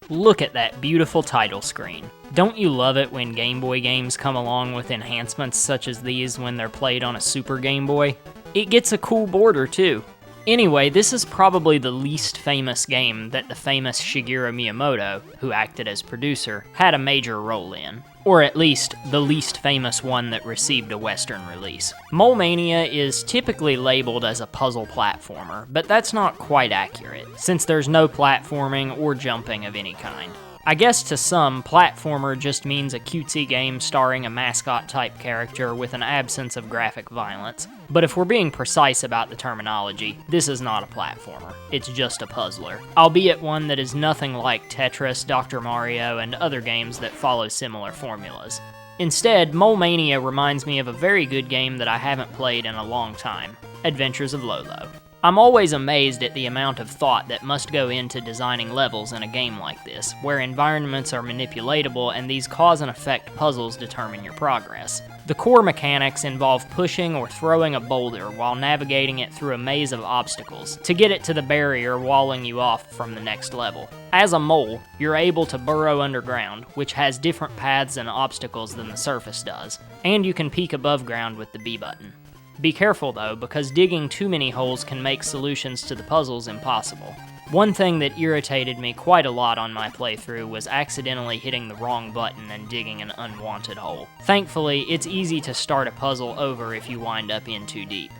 Look at that beautiful title screen. Don't you love it when Game Boy games come along with enhancements such as these when they're played on a Super Game Boy? It gets a cool border too. Anyway, this is probably the least famous game that the famous Shigeru Miyamoto, who acted as producer, had a major role in. Or at least, the least famous one that received a Western release. Mania is typically labeled as a puzzle platformer, but that's not quite accurate, since there's no platforming or jumping of any kind. I guess to some, platformer just means a cutesy game starring a mascot-type character with an absence of graphic violence. But if we're being precise about the terminology, this is not a platformer. It's just a puzzler, albeit one that is nothing like Tetris, Dr. Mario, and other games that follow similar formulas. Instead, Mania reminds me of a very good game that I haven't played in a long time, Adventures of Lolo. I'm always amazed at the amount of thought that must go into designing levels in a game like this, where environments are manipulatable and these cause and effect puzzles determine your progress. The core mechanics involve pushing or throwing a boulder while navigating it through a maze of obstacles to get it to the barrier walling you off from the next level. As a mole, you're able to burrow underground, which has different paths and obstacles than the surface does, and you can peek above ground with the B button. Be careful though, because digging too many holes can make solutions to the puzzles impossible. One thing that irritated me quite a lot on my playthrough was accidentally hitting the wrong button and digging an unwanted hole. Thankfully, it's easy to start a puzzle over if you wind up in too deep.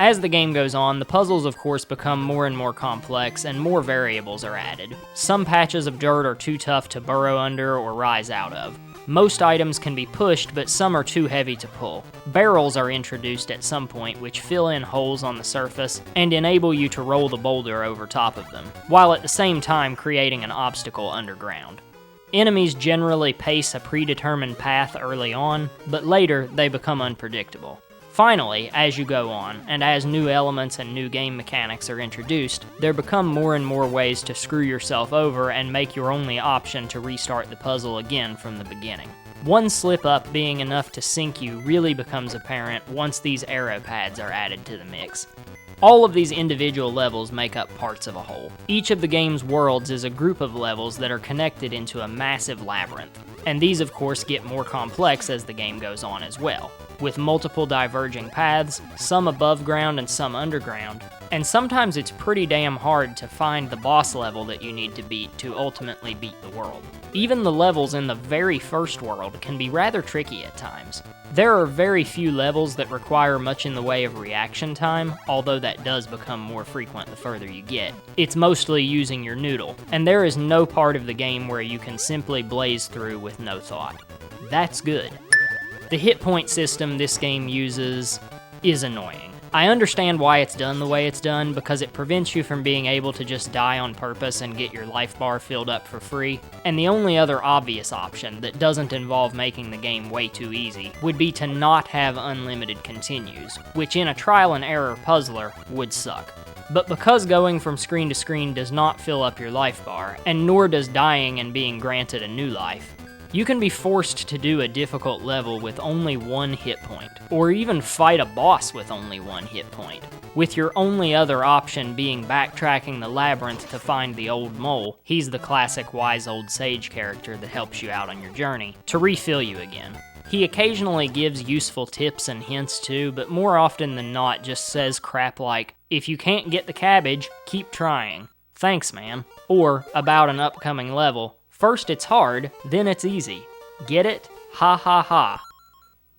As the game goes on, the puzzles of course become more and more complex and more variables are added. Some patches of dirt are too tough to burrow under or rise out of. Most items can be pushed, but some are too heavy to pull. Barrels are introduced at some point which fill in holes on the surface and enable you to roll the boulder over top of them, while at the same time creating an obstacle underground. Enemies generally pace a predetermined path early on, but later they become unpredictable. Finally, as you go on, and as new elements and new game mechanics are introduced, there become more and more ways to screw yourself over and make your only option to restart the puzzle again from the beginning. One slip up being enough to sink you really becomes apparent once these arrow pads are added to the mix. All of these individual levels make up parts of a whole. Each of the game's worlds is a group of levels that are connected into a massive labyrinth, and these of course get more complex as the game goes on as well, with multiple diverging paths, some above ground and some underground, and sometimes it's pretty damn hard to find the boss level that you need to beat to ultimately beat the world. Even the levels in the very first world can be rather tricky at times. There are very few levels that require much in the way of reaction time, although that does become more frequent the further you get. It's mostly using your noodle, and there is no part of the game where you can simply blaze through with no thought. That's good. The hit point system this game uses is annoying. I understand why it's done the way it's done, because it prevents you from being able to just die on purpose and get your life bar filled up for free, and the only other obvious option that doesn't involve making the game way too easy would be to not have unlimited continues, which in a trial and error puzzler would suck. But because going from screen to screen does not fill up your life bar, and nor does dying and being granted a new life, you can be forced to do a difficult level with only one hit point, or even fight a boss with only one hit point, with your only other option being backtracking the labyrinth to find the old mole, he's the classic wise old sage character that helps you out on your journey, to refill you again. He occasionally gives useful tips and hints too, but more often than not just says crap like, "If you can't get the cabbage, keep trying. Thanks, man." Or, about an upcoming level, "First it's hard, then it's easy. Get it? Ha ha ha."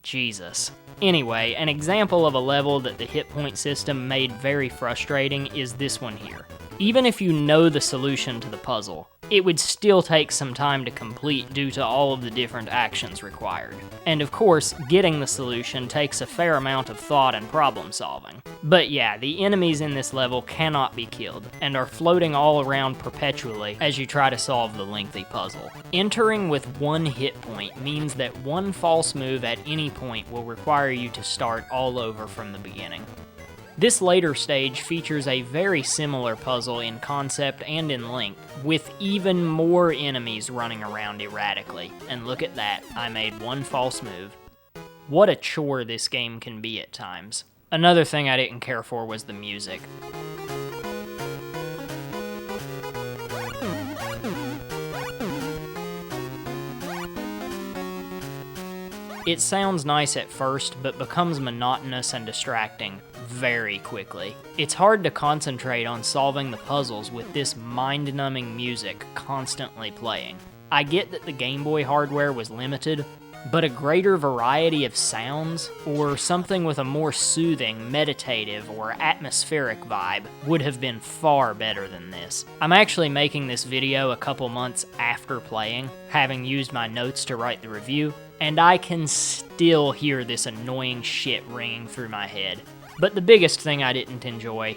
Jesus. Anyway, an example of a level that the hit point system made very frustrating is this one here. Even if you know the solution to the puzzle, it would still take some time to complete due to all of the different actions required. And of course, getting the solution takes a fair amount of thought and problem solving. But yeah, the enemies in this level cannot be killed, and are floating all around perpetually as you try to solve the lengthy puzzle. Entering with one hit point means that one false move at any point will require you to start all over from the beginning. This later stage features a very similar puzzle in concept and in length, with even more enemies running around erratically. And look at that, I made one false move. What a chore this game can be at times. Another thing I didn't care for was the music. It sounds nice at first, but becomes monotonous and distracting very quickly. It's hard to concentrate on solving the puzzles with this mind-numbing music constantly playing. I get that the Game Boy hardware was limited, but a greater variety of sounds, or something with a more soothing, meditative, or atmospheric vibe would have been far better than this. I'm actually making this video a couple months after playing, having used my notes to write the review, and I can still hear this annoying shit ringing through my head. But the biggest thing I didn't enjoy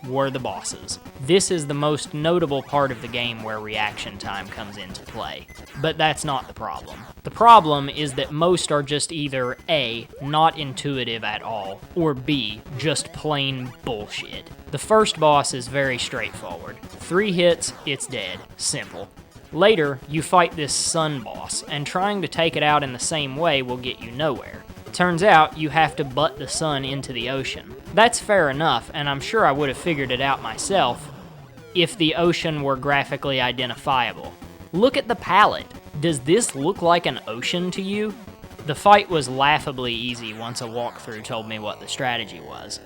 were the bosses. This is the most notable part of the game where reaction time comes into play. But that's not the problem. The problem is that most are just either A, not intuitive at all, or B, just plain bullshit. The first boss is very straightforward. 3 hits, it's dead. Simple. Later, you fight this sun boss, and trying to take it out in the same way will get you nowhere. Turns out, you have to butt the sun into the ocean. That's fair enough, and I'm sure I would have figured it out myself if the ocean were graphically identifiable. Look at the palette. Does this look like an ocean to you? The fight was laughably easy once a walkthrough told me what the strategy was.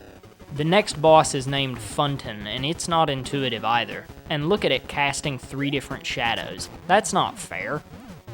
The next boss is named Funton, and it's not intuitive either. And look at it casting 3 different shadows. That's not fair.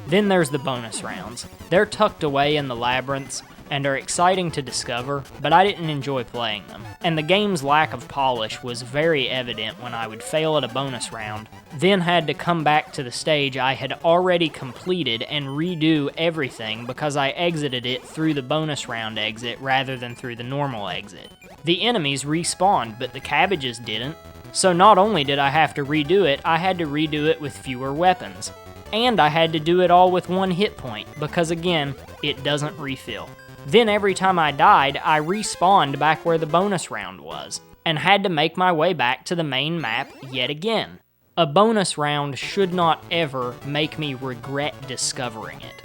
Then there's the bonus rounds. They're tucked away in the labyrinths, and are exciting to discover, but I didn't enjoy playing them. And the game's lack of polish was very evident when I would fail at a bonus round, then had to come back to the stage I had already completed and redo everything because I exited it through the bonus round exit rather than through the normal exit. The enemies respawned, but the cabbages didn't. So not only did I have to redo it, I had to redo it with fewer weapons. And I had to do it all with 1 hit point, because again, it doesn't refill. Then every time I died, I respawned back where the bonus round was, and had to make my way back to the main map yet again. A bonus round should not ever make me regret discovering it.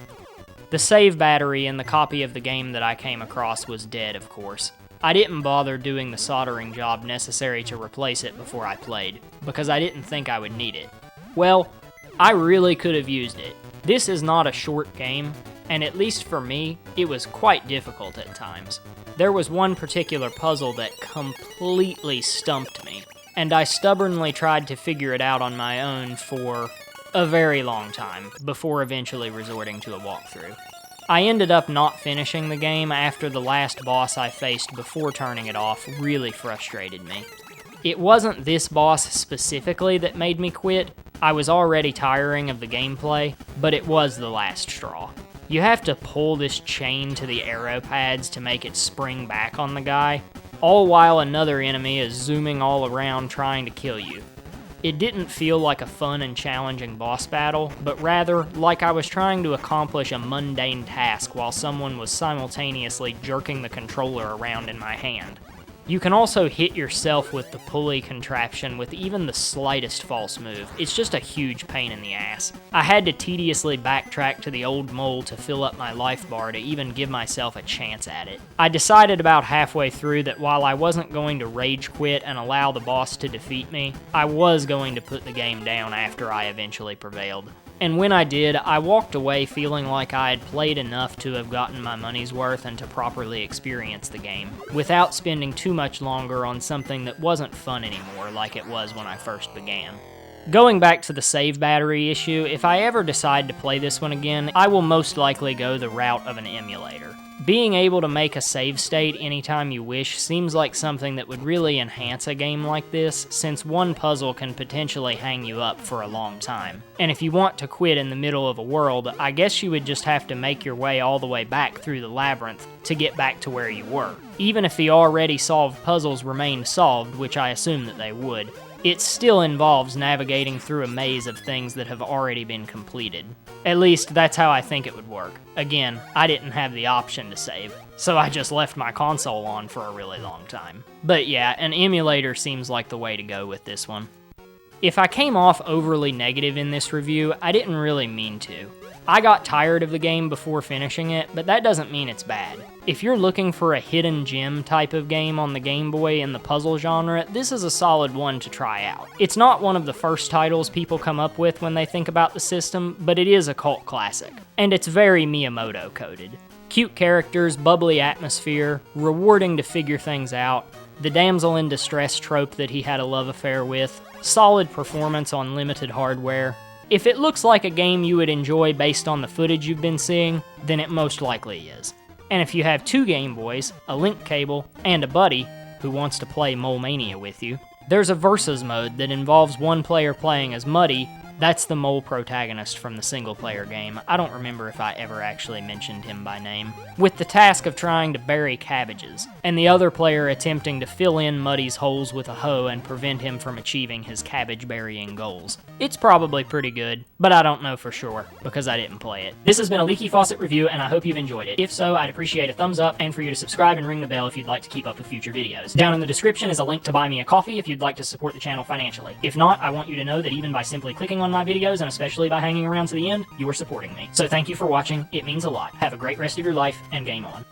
The save battery in the copy of the game that I came across was dead, of course. I didn't bother doing the soldering job necessary to replace it before I played, because I didn't think I would need it. Well, I really could have used it. This is not a short game, and at least for me, it was quite difficult at times. There was one particular puzzle that completely stumped me, and I stubbornly tried to figure it out on my own for a very long time, before eventually resorting to a walkthrough. I ended up not finishing the game after the last boss I faced before turning it off really frustrated me. It wasn't this boss specifically that made me quit. I was already tiring of the gameplay, but it was the last straw. You have to pull this chain to the arrow pads to make it spring back on the guy, all while another enemy is zooming all around trying to kill you. It didn't feel like a fun and challenging boss battle, but rather like I was trying to accomplish a mundane task while someone was simultaneously jerking the controller around in my hand. You can also hit yourself with the pulley contraption with even the slightest false move. It's just a huge pain in the ass. I had to tediously backtrack to the old mole to fill up my life bar to even give myself a chance at it. I decided about halfway through that while I wasn't going to rage quit and allow the boss to defeat me, I was going to put the game down after I eventually prevailed. And when I did, I walked away feeling like I had played enough to have gotten my money's worth and to properly experience the game, without spending too much longer on something that wasn't fun anymore like it was when I first began. Going back to the save battery issue, if I ever decide to play this one again, I will most likely go the route of an emulator. Being able to make a save state anytime you wish seems like something that would really enhance a game like this, since one puzzle can potentially hang you up for a long time. And if you want to quit in the middle of a world, I guess you would just have to make your way all the way back through the labyrinth to get back to where you were. Even if the already solved puzzles remained solved, which I assume that they would, it still involves navigating through a maze of things that have already been completed. At least, that's how I think it would work. Again, I didn't have the option to save, so I just left my console on for a really long time. But yeah, an emulator seems like the way to go with this one. If I came off overly negative in this review, I didn't really mean to. I got tired of the game before finishing it, but that doesn't mean it's bad. If you're looking for a hidden gem type of game on the Game Boy in the puzzle genre, this is a solid one to try out. It's not one of the first titles people come up with when they think about the system, but it is a cult classic. And it's very Miyamoto coded. Cute characters, bubbly atmosphere, rewarding to figure things out, the damsel in distress trope that he had a love affair with, solid performance on limited hardware. If it looks like a game you would enjoy based on the footage you've been seeing, then it most likely is. And if you have 2 Game Boys, a link cable, and a buddy who wants to play Mania with you, there's a Versus mode that involves one player playing as Muddy. That's the mole protagonist from the single-player game. I don't remember if I ever actually mentioned him by name. With the task of trying to bury cabbages, and the other player attempting to fill in Muddy's holes with a hoe and prevent him from achieving his cabbage-burying goals. It's probably pretty good, but I don't know for sure, because I didn't play it. This has been a LeakyFaucet review, and I hope you've enjoyed it. If so, I'd appreciate a thumbs up, and for you to subscribe and ring the bell if you'd like to keep up with future videos. Down in the description is a link to buy me a coffee if you'd like to support the channel financially. If not, I want you to know that even by simply clicking on my videos, and especially by hanging around to the end, you are supporting me. So thank you for watching, it means a lot. Have a great rest of your life, and game on.